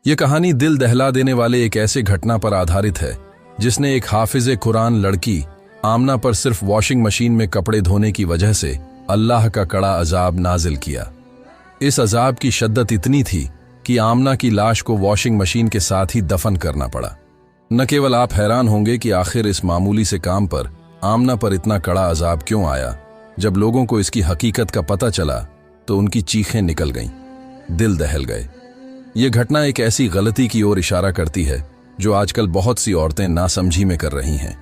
ये कहानी दिल दहला देने वाले एक ऐसे घटना पर आधारित है जिसने एक हाफिज़े कुरान लड़की आमना पर सिर्फ वॉशिंग मशीन में कपड़े धोने की वजह से अल्लाह का कड़ा अजाब नाजिल किया। इस अजाब की शद्दत इतनी थी कि आमना की लाश को वॉशिंग मशीन के साथ ही दफन करना पड़ा। न केवल आप हैरान होंगे कि आखिर इस मामूली से काम पर आमना पर इतना कड़ा अजाब क्यों आया। जब लोगों को इसकी हकीकत का पता चला तो उनकी चीखें निकल गईं, दिल दहल गए। यह घटना एक ऐसी गलती की ओर इशारा करती है जो आजकल बहुत सी औरतें नासमझी में कर रही हैं,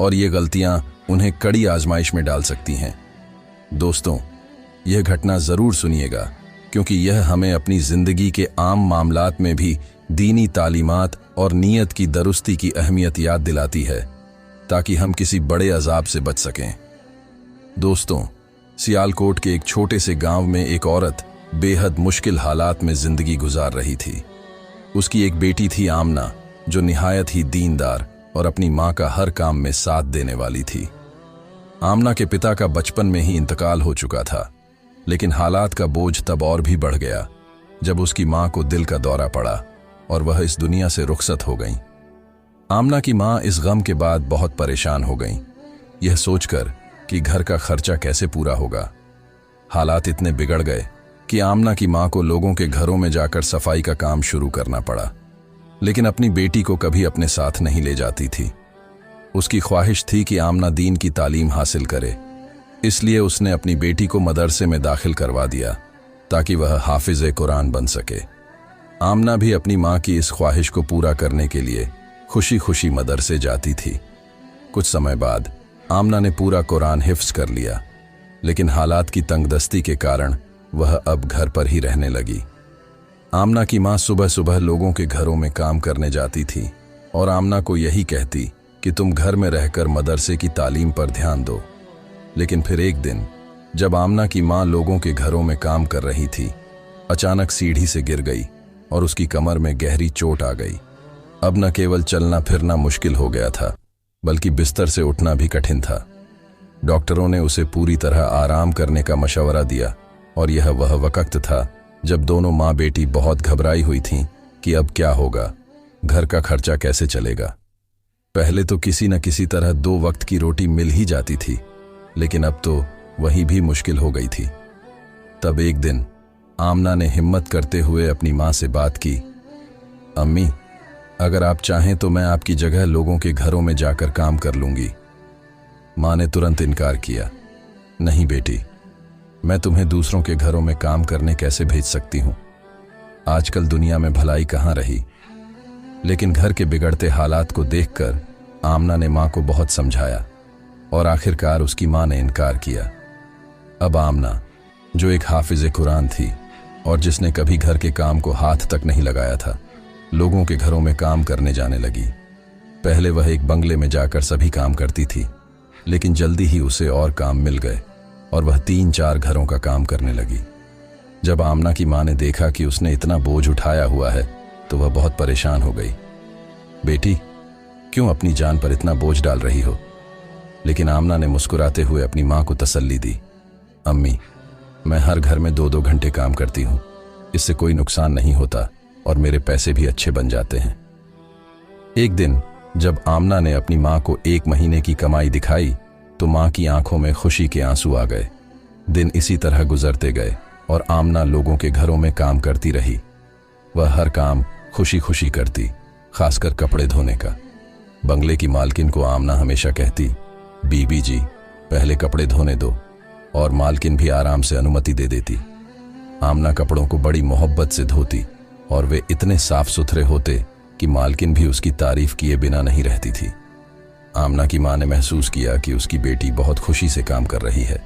और ये गलतियां उन्हें कड़ी आजमाइश में डाल सकती हैं। दोस्तों, यह घटना जरूर सुनिएगा, क्योंकि यह हमें अपनी जिंदगी के आम मामलात में भी दीनी तालीमात और नीयत की दुरुस्ती की अहमियत याद दिलाती है, ताकि हम किसी बड़े अजाब से बच सकें। दोस्तों, सियालकोट के एक छोटे से गांव में एक औरत बेहद मुश्किल हालात में जिंदगी गुजार रही थी। उसकी एक बेटी थी आमना, जो निहायत ही दीनदार और अपनी मां का हर काम में साथ देने वाली थी। आमना के पिता का बचपन में ही इंतकाल हो चुका था, लेकिन हालात का बोझ तब और भी बढ़ गया जब उसकी मां को दिल का दौरा पड़ा और वह इस दुनिया से रुखसत हो गई। आमना की मां इस गम के बाद बहुत परेशान हो गई, यह सोचकर कि घर का खर्चा कैसे पूरा होगा। हालात इतने बिगड़ गए कि आमना की मां को लोगों के घरों में जाकर सफाई का काम शुरू करना पड़ा, लेकिन अपनी बेटी को कभी अपने साथ नहीं ले जाती थी। उसकी ख्वाहिश थी कि आमना दीन की तालीम हासिल करे, इसलिए उसने अपनी बेटी को मदरसे में दाखिल करवा दिया ताकि वह हाफिज़े कुरान बन सके। आमना भी अपनी मां की इस ख्वाहिश को पूरा करने के लिए खुशी खुशी मदरसे जाती थी। कुछ समय बाद आमना ने पूरा कुरान हिफ्ज कर लिया, लेकिन हालात की तंगदस्ती के कारण वह अब घर पर ही रहने लगी। आमना की मां सुबह सुबह लोगों के घरों में काम करने जाती थी और आमना को यही कहती कि तुम घर में रहकर मदरसे की तालीम पर ध्यान दो। लेकिन फिर एक दिन जब आमना की मां लोगों के घरों में काम कर रही थी, अचानक सीढ़ी से गिर गई और उसकी कमर में गहरी चोट आ गई। अब न केवल चलना फिरना मुश्किल हो गया था, बल्कि बिस्तर से उठना भी कठिन था। डॉक्टरों ने उसे पूरी तरह आराम करने का मशवरा दिया, और यह वह वक्त था जब दोनों माँ बेटी बहुत घबराई हुई थीं कि अब क्या होगा, घर का खर्चा कैसे चलेगा। पहले तो किसी न किसी तरह 2 वक्त की रोटी मिल ही जाती थी, लेकिन अब तो वही भी मुश्किल हो गई थी। तब एक दिन आमना ने हिम्मत करते हुए अपनी माँ से बात की, अम्मी, अगर आप चाहें तो मैं आपकी जगह लोगों के घरों में जाकर काम कर लूंगी। माँ ने तुरंत इनकार किया, नहीं बेटी, मैं तुम्हें दूसरों के घरों में काम करने कैसे भेज सकती हूं। आजकल दुनिया में भलाई कहां रही। लेकिन घर के बिगड़ते हालात को देखकर आमना ने मां को बहुत समझाया और आखिरकार उसकी मां ने इनकार किया। अब आमना, जो एक हाफिज़े कुरान थी और जिसने कभी घर के काम को हाथ तक नहीं लगाया था, लोगों के घरों में काम करने जाने लगी। पहले वह एक बंगले में जाकर सभी काम करती थी, लेकिन जल्दी ही उसे और काम मिल गए और वह 3-4 घरों का काम करने लगी। जब आमना की मां ने देखा कि उसने इतना बोझ उठाया हुआ है तो वह बहुत परेशान हो गई। बेटी, क्यों अपनी जान पर इतना बोझ डाल रही हो? लेकिन आमना ने मुस्कुराते हुए अपनी मां को तसल्ली दी, अम्मी, मैं हर घर में 2-2 घंटे काम करती हूं, इससे कोई नुकसान नहीं होता और मेरे पैसे भी अच्छे बन जाते हैं। एक दिन जब आमना ने अपनी मां को 1 महीने की कमाई दिखाई तो मां की आंखों में खुशी के आंसू आ गए। दिन इसी तरह गुजरते गए और आमना लोगों के घरों में काम करती रही। वह हर काम खुशी खुशी करती, खासकर कपड़े धोने का। बंगले की मालकिन को आमना हमेशा कहती, बीबी जी, पहले कपड़े धोने दो, और मालकिन भी आराम से अनुमति दे देती। आमना कपड़ों को बड़ी मोहब्बत से धोती और वे इतने साफ सुथरे होते कि मालकिन भी उसकी तारीफ किए बिना नहीं रहती थी। आमना की मां ने महसूस किया कि उसकी बेटी बहुत खुशी से काम कर रही है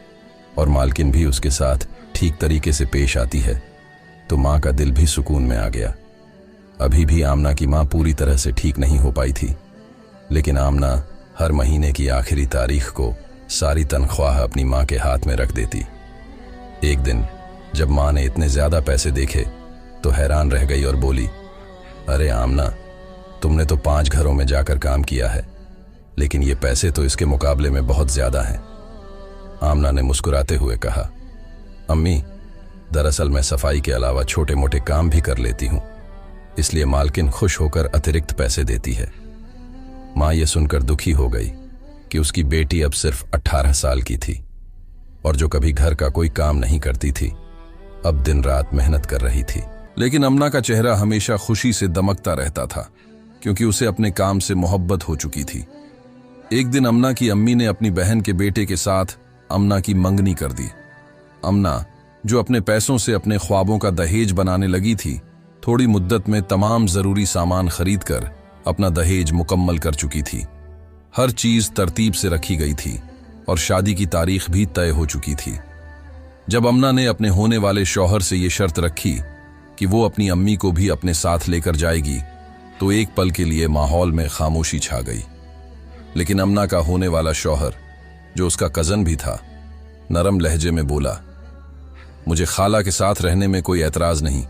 और मालकिन भी उसके साथ ठीक तरीके से पेश आती है, तो मां का दिल भी सुकून में आ गया। अभी भी आमना की मां पूरी तरह से ठीक नहीं हो पाई थी, लेकिन आमना हर महीने की आखिरी तारीख को सारी तनख्वाह अपनी मां के हाथ में रख देती। एक दिन जब मां ने इतने ज्यादा पैसे देखे तो हैरान रह गई और बोली, अरे आमना, तुमने तो 5 घरों में जाकर काम किया है, लेकिन ये पैसे तो इसके मुकाबले में बहुत ज्यादा हैं। आमना ने मुस्कुराते हुए कहा, अम्मी, दरअसल मैं सफाई के अलावा छोटे मोटे काम भी कर लेती हूँ। इसलिए मालकिन खुश होकर अतिरिक्त पैसे देती है। माँ ये सुनकर दुखी हो गई कि उसकी बेटी अब सिर्फ 18 साल की थी और जो कभी घर का कोई काम नहीं करती थी, अब दिन रात मेहनत कर रही थी। लेकिन अमना का चेहरा हमेशा खुशी से दमकता रहता था, क्योंकि उसे अपने काम से मोहब्बत हो चुकी थी। एक दिन अमना की अम्मी ने अपनी बहन के बेटे के साथ अमना की मंगनी कर दी। अमना, जो अपने पैसों से अपने ख्वाबों का दहेज बनाने लगी थी, थोड़ी मुद्दत में तमाम जरूरी सामान खरीदकर अपना दहेज मुकम्मल कर चुकी थी। हर चीज तरतीब से रखी गई थी और शादी की तारीख भी तय हो चुकी थी। जब अमना ने अपने होने वाले शौहर से ये शर्त रखी कि वो अपनी अम्मी को भी अपने साथ लेकर जाएगी, तो एक पल के लिए माहौल में खामोशी छा गई। लेकिन अमना का होने वाला शौहर, जो उसका कजन भी था, नरम लहजे में बोला, मुझे खाला के साथ रहने में कोई एतराज नहीं,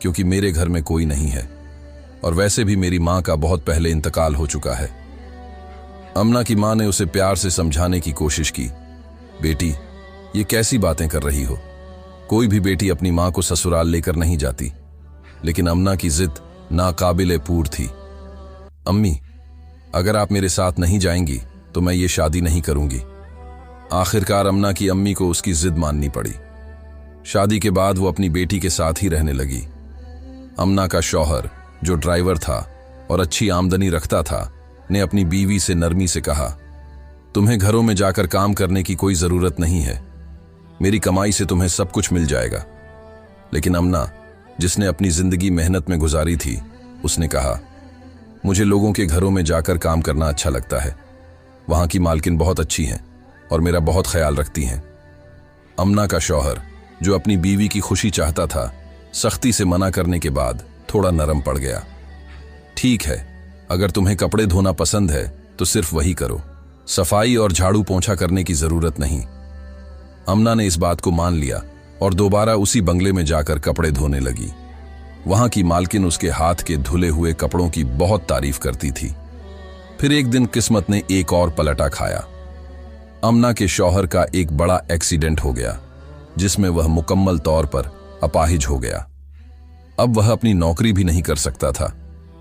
क्योंकि मेरे घर में कोई नहीं है और वैसे भी मेरी माँ का बहुत पहले इंतकाल हो चुका है। अमना की माँ ने उसे प्यार से समझाने की कोशिश की, बेटी, ये कैसी बातें कर रही हो? कोई भी बेटी अपनी माँ को ससुराल लेकर नहीं जाती। लेकिन अमना की जिद नाकाबिले पूर थी। अम्मी, अगर आप मेरे साथ नहीं जाएंगी तो मैं ये शादी नहीं करूंगी। आखिरकार अमना की अम्मी को उसकी जिद माननी पड़ी। शादी के बाद वो अपनी बेटी के साथ ही रहने लगी। अमना का शौहर, जो ड्राइवर था और अच्छी आमदनी रखता था, ने अपनी बीवी से नरमी से कहा, तुम्हें घरों में जाकर काम करने की कोई जरूरत नहीं है, मेरी कमाई से तुम्हें सब कुछ मिल जाएगा। लेकिन अमना, जिसने अपनी जिंदगी मेहनत में गुजारी थी, उसने कहा, मुझे लोगों के घरों में जाकर काम करना अच्छा लगता है। वहां की मालकिन बहुत अच्छी हैं और मेरा बहुत ख्याल रखती हैं। अमना का शौहर, जो अपनी बीवी की खुशी चाहता था, सख्ती से मना करने के बाद थोड़ा नरम पड़ गया। ठीक है, अगर तुम्हें कपड़े धोना पसंद है तो सिर्फ वही करो, सफाई और झाड़ू पोंछा करने की जरूरत नहीं। अमना ने इस बात को मान लिया और दोबारा उसी बंगले में जाकर कपड़े धोने लगी। वहां की मालकिन उसके हाथ के धुले हुए कपड़ों की बहुत तारीफ करती थी। फिर एक दिन किस्मत ने एक और पलटा खाया। अमना के शौहर का एक बड़ा एक्सीडेंट हो गया, जिसमें वह मुकम्मल तौर पर अपाहिज हो गया। अब वह अपनी नौकरी भी नहीं कर सकता था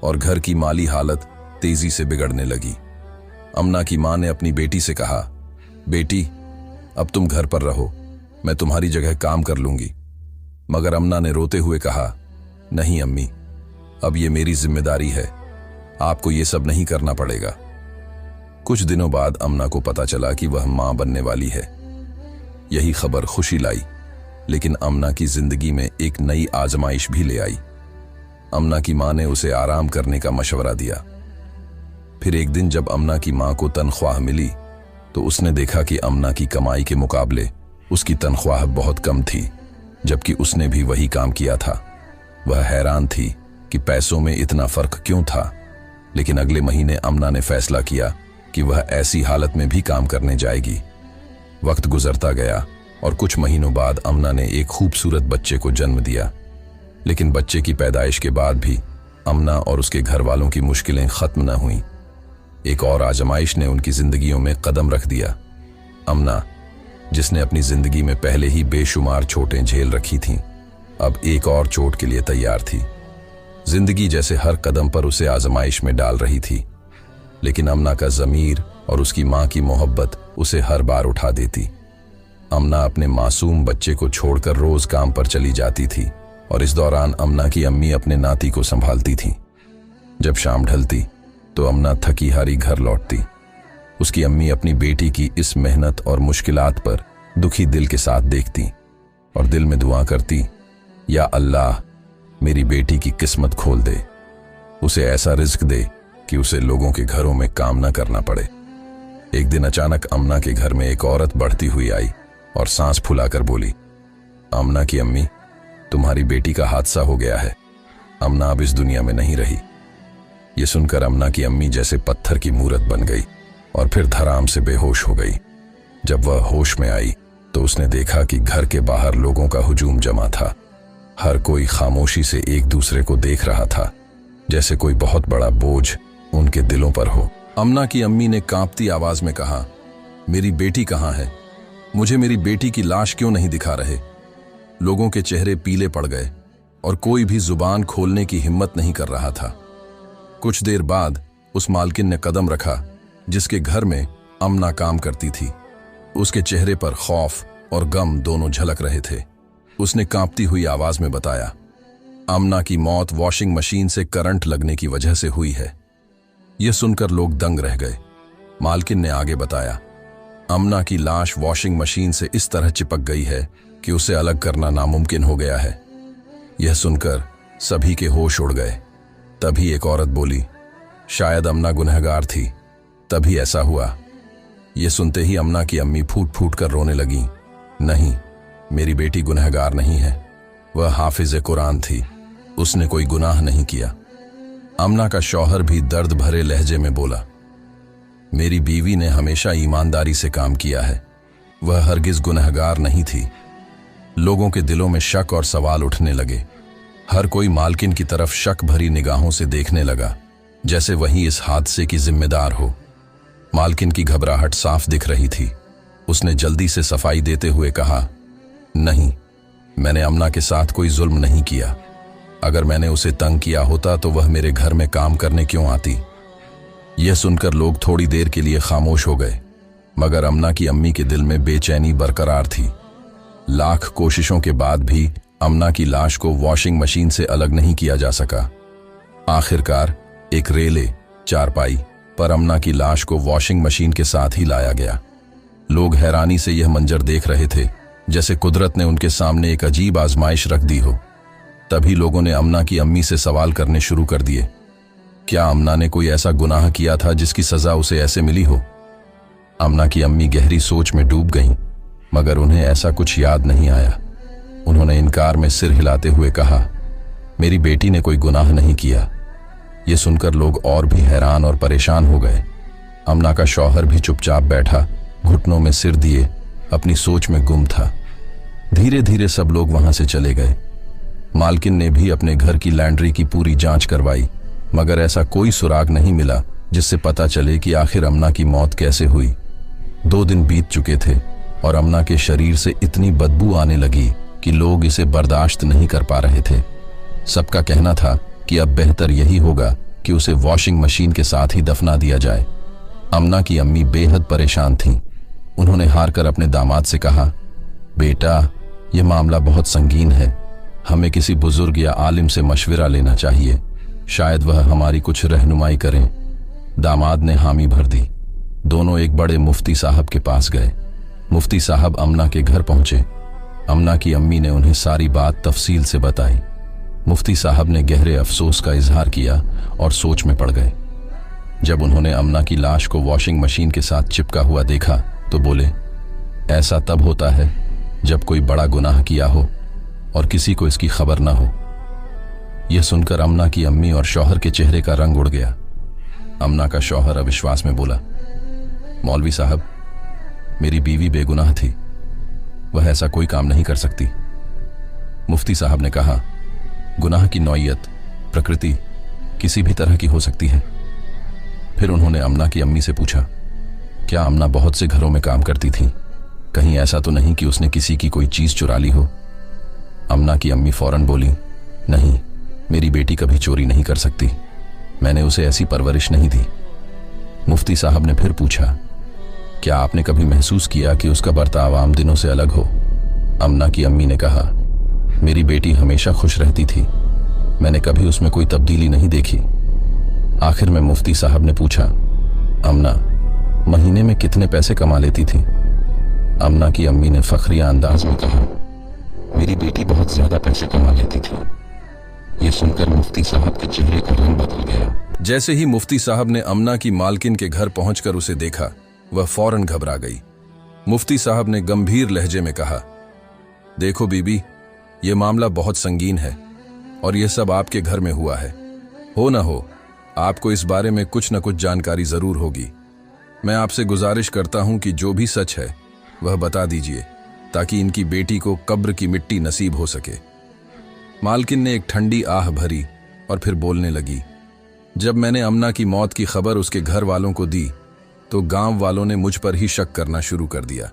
और घर की माली हालत तेजी से बिगड़ने लगी। अमना की मां ने अपनी बेटी से कहा, बेटी, अब तुम घर पर रहो, मैं तुम्हारी जगह काम कर लूंगी। मगर अमना ने रोते हुए कहा, नहीं अम्मी, अब ये मेरी जिम्मेदारी है, आपको ये सब नहीं करना पड़ेगा। कुछ दिनों बाद अमना को पता चला कि वह मां बनने वाली है। यही खबर खुशी लाई, लेकिन अमना की जिंदगी में एक नई आजमाइश भी ले आई। अमना की मां ने उसे आराम करने का मशवरा दिया। फिर एक दिन जब अमना की मां को तनख्वाह मिली, तो उसने देखा कि अमना की कमाई के मुकाबले उसकी तनख्वाह बहुत कम थी, जबकि उसने भी वही काम किया था। वह हैरान थी कि पैसों में इतना फर्क क्यों था। लेकिन अगले महीने अमना ने फैसला किया कि वह ऐसी हालत में भी काम करने जाएगी। वक्त गुजरता गया और कुछ महीनों बाद अमना ने एक खूबसूरत बच्चे को जन्म दिया। लेकिन बच्चे की पैदाइश के बाद भी अमना और उसके घर वालों की मुश्किलें खत्म न हुईं। एक और आजमाइश ने उनकी जिंदगियों में कदम रख दिया। अमना, जिसने अपनी जिंदगी में पहले ही बेशुमार चोटें झेल रखी थीं, अब एक और चोट के लिए तैयार थी। जिंदगी जैसे हर कदम पर उसे आजमाइश में डाल रही थी, लेकिन अमना का ज़मीर और उसकी मां की मोहब्बत उसे हर बार उठा देती। अमना अपने मासूम बच्चे को छोड़कर रोज काम पर चली जाती थी और इस दौरान अमना की अम्मी अपने नाती को संभालती थी। जब शाम ढलती तो अमना थकी हारी घर लौटती। उसकी अम्मी अपनी बेटी की इस मेहनत और मुश्किलात पर दुखी दिल के साथ देखती और दिल में दुआ करती, या अल्लाह, मेरी बेटी की किस्मत खोल दे, उसे ऐसा रिज्क दे कि उसे लोगों के घरों में काम न करना पड़े। एक दिन अचानक अमना के घर में एक औरत बढ़ती हुई आई और सांस फुलाकर बोली, अमना की अम्मी, तुम्हारी बेटी का हादसा हो गया है, अमना अब इस दुनिया में नहीं रही। ये सुनकर अमना की अम्मी जैसे पत्थर की मूरत बन गई और फिर धड़ाम से बेहोश हो गई। जब वह होश में आई तो उसने देखा कि घर के बाहर लोगों का हुजूम जमा था। हर कोई खामोशी से एक दूसरे को देख रहा था, जैसे कोई बहुत बड़ा बोझ उनके दिलों पर हो। अमना की अम्मी ने कांपती आवाज में कहा, मेरी बेटी कहाँ है? मुझे मेरी बेटी की लाश क्यों नहीं दिखा रहे? लोगों के चेहरे पीले पड़ गए और कोई भी जुबान खोलने की हिम्मत नहीं कर रहा था। कुछ देर बाद उस मालकिन ने कदम रखा जिसके घर में अमना काम करती थी। उसके चेहरे पर खौफ और गम दोनों झलक रहे थे। उसने कांपती हुई आवाज में बताया, अमना की मौत वॉशिंग मशीन से करंट लगने की वजह से हुई है। यह सुनकर लोग दंग रह गए। मालकिन ने आगे बताया, अमना की लाश वॉशिंग मशीन से इस तरह चिपक गई है कि उसे अलग करना नामुमकिन हो गया है। यह सुनकर सभी के होश उड़ गए। तभी एक औरत बोली, शायद अमना गुनहगार थी, तभी ऐसा हुआ। यह सुनते ही अमना की अम्मी फूट फूट कर रोने लगी। नहीं, मेरी बेटी गुनहगार नहीं है, वह हाफिज कुरान थी, उसने कोई गुनाह नहीं किया। अमना का शौहर भी दर्द भरे लहजे में बोला, मेरी बीवी ने हमेशा ईमानदारी से काम किया है, वह हरगिज गुनहगार नहीं थी। लोगों के दिलों में शक और सवाल उठने लगे। हर कोई मालकिन की तरफ शक भरी निगाहों से देखने लगा, जैसे वही इस हादसे की जिम्मेदार हो। मालकिन की घबराहट साफ दिख रही थी। उसने जल्दी से सफाई देते हुए कहा, नहीं, मैंने अमना के साथ कोई जुल्म नहीं किया। अगर मैंने उसे तंग किया होता तो वह मेरे घर में काम करने क्यों आती। यह सुनकर लोग थोड़ी देर के लिए खामोश हो गए, मगर अमना की अम्मी के दिल में बेचैनी बरकरार थी। लाख कोशिशों के बाद भी अमना की लाश को वॉशिंग मशीन से अलग नहीं किया जा सका। आखिरकार एक रेले चारपाई पर अमना की लाश को वॉशिंग मशीन के साथ ही लाया गया। लोग हैरानी से यह मंजर देख रहे थे, जैसे कुदरत ने उनके सामने एक अजीब आजमाइश रख दी हो। तभी लोगों ने अमना की अम्मी से सवाल करने शुरू कर दिए, क्या अमना ने कोई ऐसा गुनाह किया था जिसकी सजा उसे ऐसे मिली हो। अमना की अम्मी गहरी सोच में डूब गईं, मगर उन्हें ऐसा कुछ याद नहीं आया। उन्होंने इनकार में सिर हिलाते हुए कहा, मेरी बेटी ने कोई गुनाह नहीं किया। यह सुनकर लोग और भी हैरान और परेशान हो गए। अमना का शौहर भी चुपचाप बैठा, घुटनों में सिर दिए अपनी सोच में गुम था। धीरे धीरे सब लोग वहां से चले गए। मालकिन ने भी अपने घर की लैंड्री की पूरी जांच करवाई, मगर ऐसा कोई सुराग नहीं मिला जिससे पता चले कि आखिर अमना की मौत कैसे हुई। 2 दिन बीत चुके थे और अमना के शरीर से इतनी बदबू आने लगी कि लोग इसे बर्दाश्त नहीं कर पा रहे थे। सबका कहना था कि अब बेहतर यही होगा कि उसे वॉशिंग मशीन के साथ ही दफना दिया जाए। अमना की अम्मी बेहद परेशान थीं। उन्होंने हार कर अपने दामाद से कहा, बेटा, यह मामला बहुत संगीन है, हमें किसी बुजुर्ग या आलिम से मशविरा लेना चाहिए, शायद वह हमारी कुछ रहनुमाई करें। दामाद ने हामी भर दी। दोनों एक बड़े मुफ्ती साहब के पास गए। मुफ्ती साहब अमना के घर पहुंचे। अमना की अम्मी ने उन्हें सारी बात तफसील से बताई। मुफ्ती साहब ने गहरे अफसोस का इजहार किया और सोच में पड़ गए। जब उन्होंने अमना की लाश को वॉशिंग मशीन के साथ चिपका हुआ देखा तो बोले, ऐसा तब होता है जब कोई बड़ा गुनाह किया हो और किसी को इसकी खबर ना हो। यह सुनकर अमना की अम्मी और शौहर के चेहरे का रंग उड़ गया। अमना का शौहर अविश्वास में बोला, मौलवी साहब, मेरी बीवी बेगुनाह थी, वह ऐसा कोई काम नहीं कर सकती। मुफ्ती साहब ने कहा, गुनाह की नौइयत, प्रकृति किसी भी तरह की हो सकती है। फिर उन्होंने अमना की अम्मी से पूछा, क्या अमना बहुत से घरों में काम करती थी, कहीं ऐसा तो नहीं कि उसने किसी की कोई चीज चुरा ली हो। अमना की अम्मी फौरन बोली, नहीं, मेरी बेटी कभी चोरी नहीं कर सकती, मैंने उसे ऐसी परवरिश नहीं दी। मुफ्ती साहब ने फिर पूछा, क्या आपने कभी महसूस किया कि उसका बर्ताव आम दिनों से अलग हो। अमना की अम्मी ने कहा, मेरी बेटी हमेशा खुश रहती थी, मैंने कभी उसमें कोई तब्दीली नहीं देखी। आखिर में मुफ्ती साहब ने पूछा, अमना महीने में कितने पैसे कमा लेती थी। अमना की अम्मी ने फखरिया अंदाज में कहा, मेरी बेटी बहुत ज्यादा पैसे कमा लेती थी। यह सुनकर मुफ्ती साहब के चेहरे का रंग बदल गया। जैसे ही मुफ्ती साहब ने अमना की मालकिन के घर पहुंचकर उसे देखा, वह फौरन घबरा गई। मुफ्ती साहब ने गंभीर लहजे में कहा, देखो बीबी, यह मामला बहुत संगीन है और यह सब आपके घर में हुआ है। हो न हो, आपको इस बारे में कुछ न कुछ जानकारी जरूर होगी। मैं आपसे गुजारिश करता हूं कि जो भी सच है वह बता दीजिए, ताकि इनकी बेटी को कब्र की मिट्टी नसीब हो सके। मालकिन ने एक ठंडी आह भरी और फिर बोलने लगी, जब मैंने अमना की मौत की खबर उसके घर वालों को दी तो गांव वालों ने मुझ पर ही शक करना शुरू कर दिया।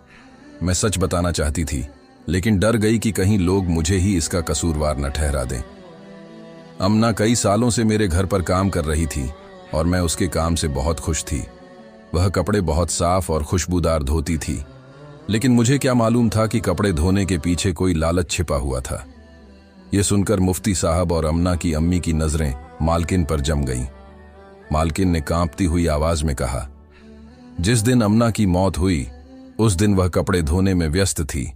मैं सच बताना चाहती थी, लेकिन डर गई कि कहीं लोग मुझे ही इसका कसूरवार न ठहरा दें। अमना कई सालों से मेरे घर पर काम कर रही थी और मैं उसके काम से बहुत खुश थी। वह कपड़े बहुत साफ और खुशबूदार धोती थी, लेकिन मुझे क्या मालूम था कि कपड़े धोने के पीछे कोई लालच छिपा हुआ था। यह सुनकर मुफ्ती साहब और अमना की अम्मी की नजरें मालकिन पर जम गईं। मालकिन ने कांपती हुई आवाज में कहा, जिस दिन अमना की मौत हुई उस दिन वह कपड़े धोने में व्यस्त थी।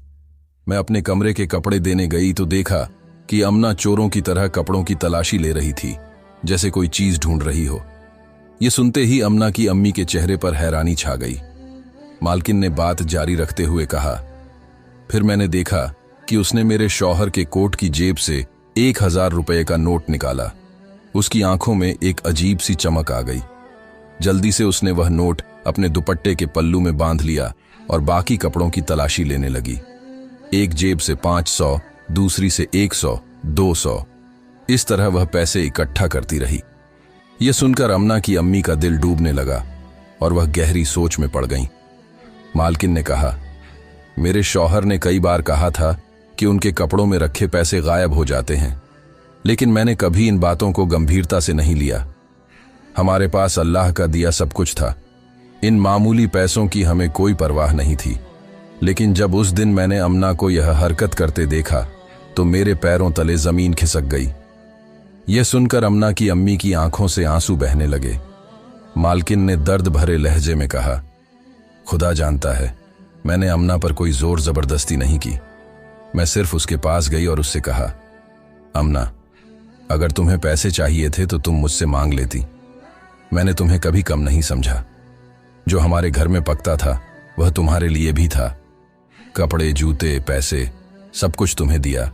मैं अपने कमरे के कपड़े देने गई तो देखा कि अमना चोरों की तरह कपड़ों की तलाशी ले रही थी, जैसे कोई चीज ढूंढ रही हो। यह सुनते ही अमना की अम्मी के चेहरे पर हैरानी छा गई। मालकिन ने बात जारी रखते हुए कहा, फिर मैंने देखा कि उसने मेरे शौहर के कोट की जेब से 1000 रुपए का नोट निकाला। उसकी आंखों में एक अजीब सी चमक आ गई। जल्दी से उसने वह नोट अपने दुपट्टे के पल्लू में बांध लिया और बाकी कपड़ों की तलाशी लेने लगी। एक जेब से 500, दूसरी से 100, 200, इस तरह वह पैसे इकट्ठा करती रही। यह सुनकर अमना की अम्मी का दिल डूबने लगा और वह गहरी सोच में पड़ गईं। मालकिन ने कहा, मेरे शौहर ने कई बार कहा था कि उनके कपड़ों में रखे पैसे गायब हो जाते हैं, लेकिन मैंने कभी इन बातों को गंभीरता से नहीं लिया। हमारे पास अल्लाह का दिया सब कुछ था। इन मामूली पैसों की हमें कोई परवाह नहीं थी। लेकिन जब उस दिन मैंने अमना को यह हरकत करते देखा तो मेरे पैरों तले जमीन खिसक गई। यह सुनकर अमना की अम्मी की आंखों से आंसू बहने लगे। मालकिन ने दर्द भरे लहजे में कहा, खुदा जानता है, मैंने अमना पर कोई जोर जबरदस्ती नहीं की। मैं सिर्फ उसके पास गई और उससे कहा, अमना, अगर तुम्हें पैसे चाहिए थे तो तुम मुझसे मांग लेती। मैंने तुम्हें कभी कम नहीं समझा। जो हमारे घर में पकता था वह तुम्हारे लिए भी था। कपड़े, जूते, पैसे, सब कुछ तुम्हें दिया।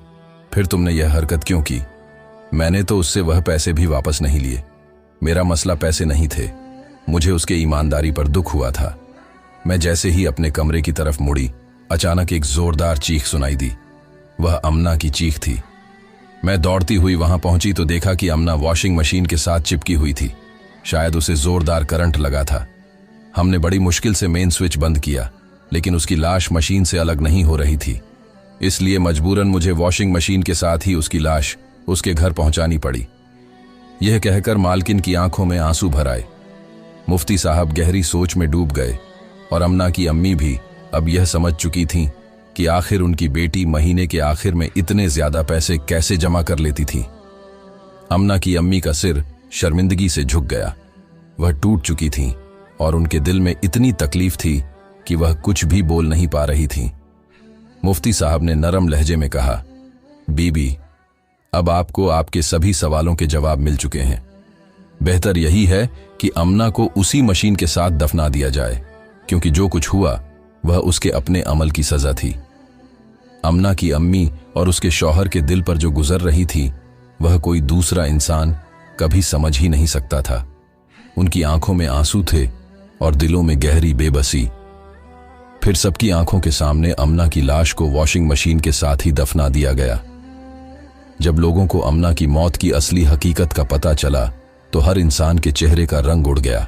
फिर तुमने यह हरकत क्यों की? मैंने तो उससे वह पैसे भी वापस नहीं लिए। मेरा मसला पैसे नहीं थे, मुझे उसके ईमानदारी पर दुख हुआ था। मैं जैसे ही अपने कमरे की तरफ मुड़ी, अचानक एक जोरदार चीख सुनाई दी। वह अमना की चीख थी। मैं दौड़ती हुई वहां पहुंची तो देखा कि अमना वॉशिंग मशीन के साथ चिपकी हुई थी। शायद उसे जोरदार करंट लगा था। हमने बड़ी मुश्किल से मेन स्विच बंद किया, लेकिन उसकी लाश मशीन से अलग नहीं हो रही थी। इसलिए मजबूरन मुझे वॉशिंग मशीन के साथ ही उसकी लाश उसके घर पहुंचानी पड़ी। यह कहकर मालकिन की आंखों में आंसू भर आए। मुफ्ती साहब गहरी सोच में डूब गए और अमना की अम्मी भी अब यह समझ चुकी थीं कि आखिर उनकी बेटी महीने के आखिर में इतने ज्यादा पैसे कैसे जमा कर लेती थी। अमना की अम्मी का सिर शर्मिंदगी से झुक गया। वह टूट चुकी थीं और उनके दिल में इतनी तकलीफ थी कि वह कुछ भी बोल नहीं पा रही थीं। मुफ्ती साहब ने नरम लहजे में कहा, बीबी, अब आपको आपके सभी सवालों के जवाब मिल चुके हैं। बेहतर यही है कि अमना को उसी मशीन के साथ दफना दिया जाए, क्योंकि जो कुछ हुआ वह उसके अपने अमल की सजा थी। अमना की अम्मी और उसके शौहर के दिल पर जो गुजर रही थी वह कोई दूसरा इंसान कभी समझ ही नहीं सकता था। उनकी आंखों में आंसू थे और दिलों में गहरी बेबसी। फिर सबकी आंखों के सामने अमना की लाश को वॉशिंग मशीन के साथ ही दफना दिया गया। जब लोगों को अमना की मौत की असली हकीकत का पता चला तो हर इंसान के चेहरे का रंग उड़ गया।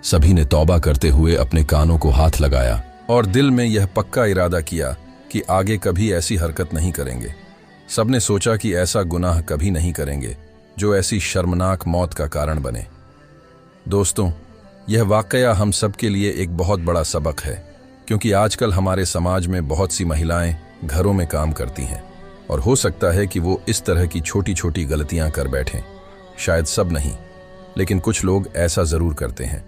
सभी ने तौबा करते हुए अपने कानों को हाथ लगाया और दिल में यह पक्का इरादा किया कि आगे कभी ऐसी हरकत नहीं करेंगे। सबने सोचा कि ऐसा गुनाह कभी नहीं करेंगे जो ऐसी शर्मनाक मौत का कारण बने। दोस्तों, यह वाकया हम सब के लिए एक बहुत बड़ा सबक है, क्योंकि आजकल हमारे समाज में बहुत सी महिलाएं घरों में काम करती हैं और हो सकता है कि वो इस तरह की छोटी छोटी गलतियां कर बैठें। शायद सब नहीं, लेकिन कुछ लोग ऐसा जरूर करते हैं।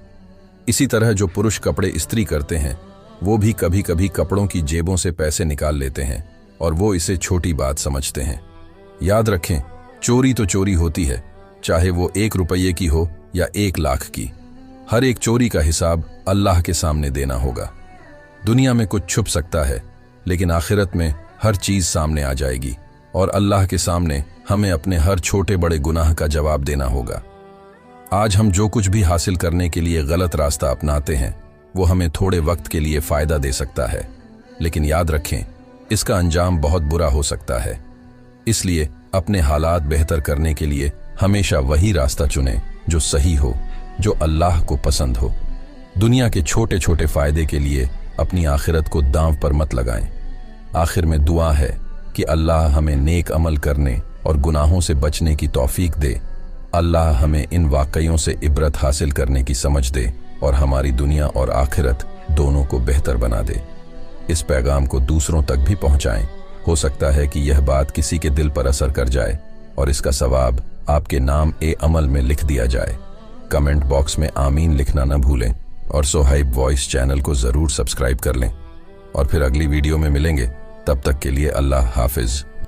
इसी तरह जो पुरुष कपड़े इस्त्री करते हैं वो भी कभी कभी कपड़ों की जेबों से पैसे निकाल लेते हैं और वो इसे छोटी बात समझते हैं। याद रखें, चोरी तो चोरी होती है, चाहे वो 1 रुपये की हो या 1 लाख की। हर एक चोरी का हिसाब अल्लाह के सामने देना होगा। दुनिया में कुछ छुप सकता है, लेकिन आखिरत में हर चीज सामने आ जाएगी और अल्लाह के सामने हमें अपने हर छोटे बड़े गुनाह का जवाब देना होगा। आज हम जो कुछ भी हासिल करने के लिए गलत रास्ता अपनाते हैं वो हमें थोड़े वक्त के लिए फायदा दे सकता है, लेकिन याद रखें, इसका अंजाम बहुत बुरा हो सकता है। इसलिए अपने हालात बेहतर करने के लिए हमेशा वही रास्ता चुनें जो सही हो, जो अल्लाह को पसंद हो। दुनिया के छोटे छोटे फायदे के लिए अपनी आखिरत को दांव पर मत लगाएं। आखिर में दुआ है कि अल्लाह हमें नेक अमल करने और गुनाहों से बचने की तौफीक दे। अल्लाह हमें इन वाकइयों से इबरत हासिल करने की समझ दे और हमारी दुनिया और आखिरत दोनों को बेहतर बना दे। इस पैगाम को दूसरों तक भी पहुंचाएं। हो सकता है कि यह बात किसी के दिल पर असर कर जाए और इसका सवाब आपके नाम ए अमल में लिख दिया जाए। कमेंट बॉक्स में आमीन लिखना न भूलें और सोहाइब वॉइस चैनल को जरूर सब्सक्राइब कर लें। और फिर अगली वीडियो में मिलेंगे। तब तक के लिए अल्लाह हाफिज।